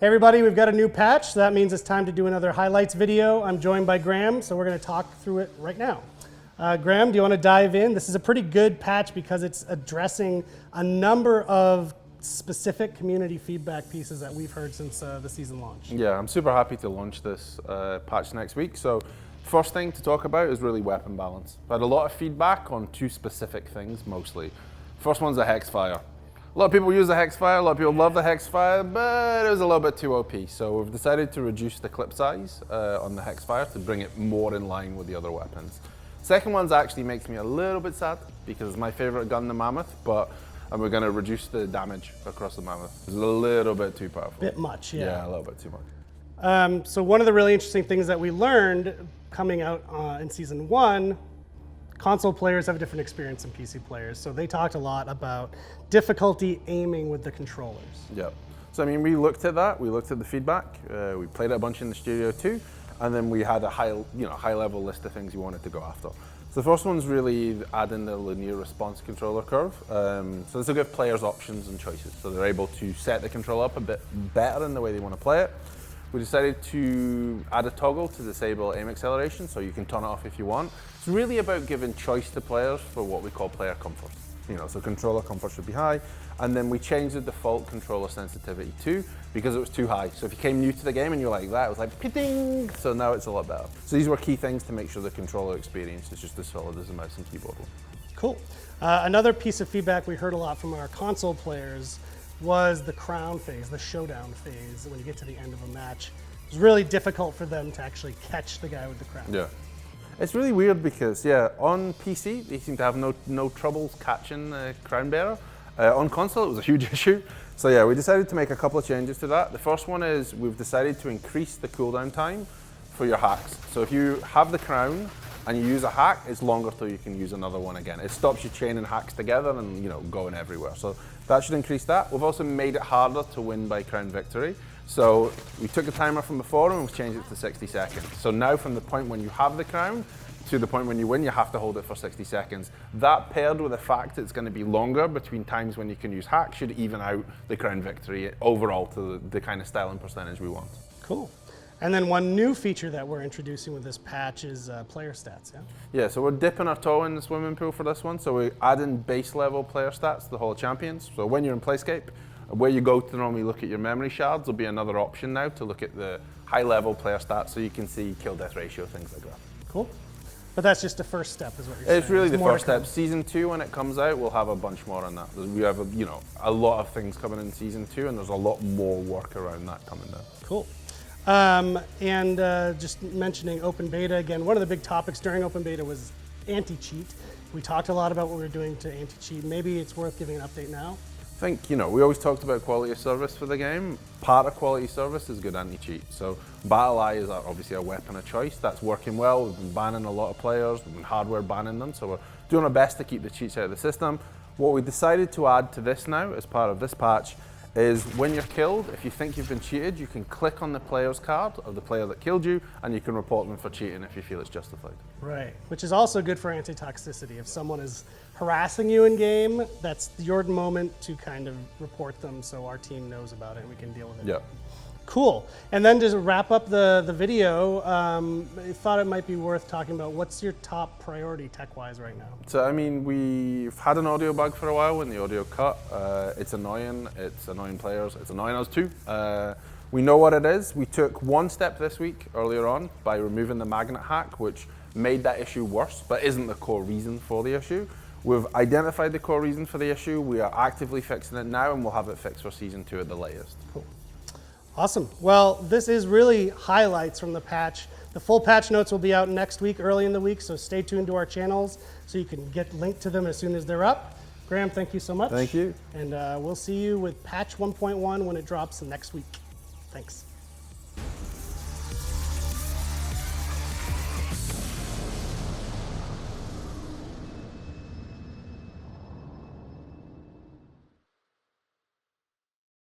Hey everybody, we've got a new patch, so that means it's time to do another highlights video. I'm joined by Graham, so we're going to talk through it right now. Graham, do you want to dive in? This is a pretty good patch because it's addressing a number of specific community feedback pieces that we've heard since the season launch. Yeah, I'm super happy to launch this patch next week. So first thing to talk about is really weapon balance. I've had a lot of feedback on two specific things mostly. First one's the Hexfire. A lot of people use the Hexfire, a lot of people love the Hexfire, but it was a little bit too OP. So we've decided to reduce the clip size on the Hexfire to bring it more in line with the other weapons. Second one's actually makes me a little bit sad because it's my favorite gun, the Mammoth, and we're going to reduce the damage across the Mammoth. It's a little bit too powerful. Bit much, yeah. Yeah, a little bit too much. So one of the really interesting things that we learned coming out in season 1, console players have a different experience than PC players. So they talked a lot about difficulty aiming with the controllers. Yeah. So I mean, we looked at that. We looked at the feedback. We played it a bunch in the studio too, and then we had a high-level list of things we wanted to go after. So the first one's really adding the linear response controller curve. So this will give players options and choices, so they're able to set the controller up a bit better in the way they want to play it. We decided to add a toggle to disable aim acceleration, so you can turn it off if you want. It's really about giving choice to players for what we call player comfort. So controller comfort should be high. And then we changed the default controller sensitivity too, because it was too high. So if you came new to the game and you're like that, it was like pitting. So now it's a lot better. So these were key things to make sure the controller experience is just as solid as a mouse and keyboard will. Cool. Another piece of feedback we heard a lot from our console players was the crown phase, the showdown phase. When you get to the end of a match, it's really difficult for them to actually catch the guy with the crown. Yeah. It's really weird because, on PC, they seem to have no troubles catching the crown bearer. On console, it was a huge issue. So we decided to make a couple of changes to that. The first one is we've decided to increase the cooldown time for your hacks. So if you have the crown and you use a hack, it's longer till you can use another one again. It stops you chaining hacks together and going everywhere. So that should increase that. We've also made it harder to win by crown victory. So we took the timer from before and we've changed it to 60 seconds. So now from the point when you have the crown to the point when you win, you have to hold it for 60 seconds. That paired with the fact it's going to be longer between times when you can use hack should even out the crown victory overall to the kind of style and percentage we want. Cool. And then one new feature that we're introducing with this patch is player stats, yeah? Yeah, so we're dipping our toe in the swimming pool for this one. So we're adding base level player stats to the Hall of Champions. So when you're in Playscape, where you go to normally look at your memory shards, there'll be another option now to look at the high level player stats so you can see kill death ratio, things like that. Cool. But that's just the first step is what you're saying. It's really the first step. Season 2, when it comes out, we'll have a bunch more on that. We have a lot of things coming in season 2 and there's a lot more work around that coming down. Cool. Just mentioning open beta again, one of the big topics during open beta was anti-cheat. We talked a lot about what we were doing to anti-cheat. Maybe it's worth giving an update now. I think, we always talked about quality of service for the game. Part of quality of service is good anti-cheat. So BattleEye is obviously a weapon of choice. That's working well. We've been banning a lot of players. We've been hardware banning them. So we're doing our best to keep the cheats out of the system. What we decided to add to this now as part of this patch is when you're killed, if you think you've been cheated, you can click on the player's card of the player that killed you and you can report them for cheating if you feel it's justified. Right, which is also good for anti-toxicity. If someone is harassing you in game, that's your moment to kind of report them so our team knows about it and we can deal with it. Yeah. Cool. And then to wrap up the video, I thought it might be worth talking about what's your top priority tech-wise right now? So, I mean, we've had an audio bug for a while when the audio cut. It's annoying players, it's annoying us too. We know what it is. We took one step this week earlier on by removing the magnet hack, which made that issue worse, but isn't the core reason for the issue. We've identified the core reason for the issue. We are actively fixing it now and we'll have it fixed for season 2 at the latest. Cool. Awesome. Well, this is really highlights from the patch. The full patch notes will be out next week, early in the week, so stay tuned to our channels so you can get linked to them as soon as they're up. Graham, thank you so much. Thank you. And we'll see you with patch 1.1 when it drops next week. Thanks.